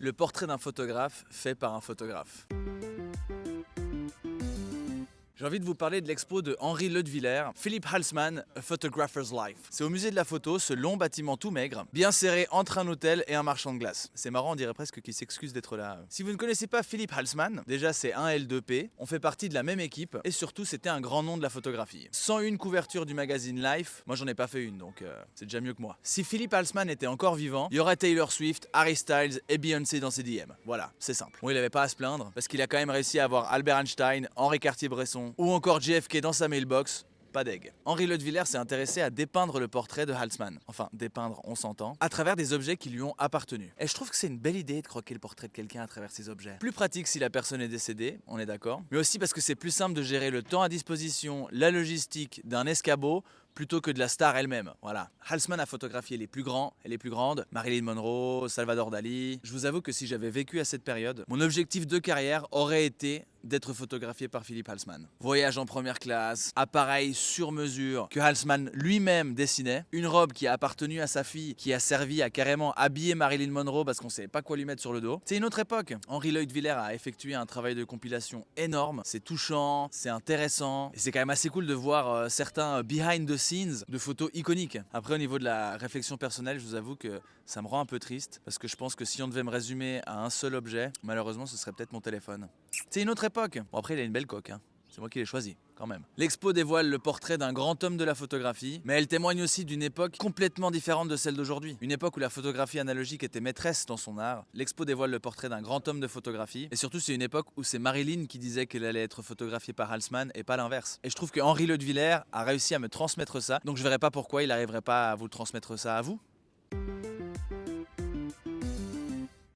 Le portrait d'un photographe fait par un photographe. J'ai envie de vous parler de l'expo de Henri Leudevillers, Philippe Halsman, A Photographer's Life. C'est au musée de la photo, ce long bâtiment tout maigre, bien serré entre un hôtel et un marchand de glace. C'est marrant, on dirait presque qu'il s'excuse d'être là. Si vous ne connaissez pas Philippe Halsman, déjà c'est un L2P, on fait partie de la même équipe, et surtout c'était un grand nom de la photographie. Sans une couverture du magazine Life, moi j'en ai pas fait une, donc c'est déjà mieux que moi. Si Philippe Halsman était encore vivant, il y aurait Taylor Swift, Harry Styles et Beyoncé dans ses DM. Voilà, c'est simple. Bon, il avait pas à se plaindre, parce qu'il a quand même réussi à avoir Albert Einstein, Henri Cartier-Bresson, ou encore JFK dans sa mailbox. Pas d'aigle. Henri Leudevillers s'est intéressé à dépeindre le portrait de Halsman. Enfin, dépeindre, on s'entend, à travers des objets qui lui ont appartenu. Et je trouve que c'est une belle idée de croquer le portrait de quelqu'un à travers ces objets. Plus pratique si la personne est décédée, on est d'accord. Mais aussi parce que c'est plus simple de gérer le temps à disposition, la logistique d'un escabeau, plutôt que de la star elle-même. Voilà. Halsman a photographié les plus grands et les plus grandes, Marilyn Monroe, Salvador Dali. Je vous avoue que si j'avais vécu à cette période, mon objectif de carrière aurait été d'être photographié par Philippe Halsman. Voyage en première classe, appareil sur mesure que Halsman lui-même dessinait, une robe qui a appartenu à sa fille, qui a servi à carrément habiller Marilyn Monroe parce qu'on savait pas quoi lui mettre sur le dos. C'est une autre époque. Henri Leudevillers a effectué un travail de compilation énorme. C'est touchant, c'est intéressant, et c'est quand même assez cool de voir certains behind the scenes de photos iconiques. Après, au niveau de la réflexion personnelle, je vous avoue que ça me rend un peu triste, parce que je pense que si on devait me résumer à un seul objet, malheureusement ce serait peut-être mon téléphone. C'est une autre époque. Bon, après il a une belle coque, hein. C'est moi qui l'ai choisi, quand même. L'expo dévoile le portrait d'un grand homme de la photographie, mais elle témoigne aussi d'une époque complètement différente de celle d'aujourd'hui. Une époque où la photographie analogique était maîtresse dans son art. L'expo dévoile le portrait d'un grand homme de photographie, et surtout c'est une époque où c'est Marilyn qui disait qu'elle allait être photographiée par Halsman et pas l'inverse. Et je trouve que Henri Leudevillers a réussi à me transmettre ça, donc je verrais pas pourquoi il n'arriverait pas à vous transmettre ça à vous.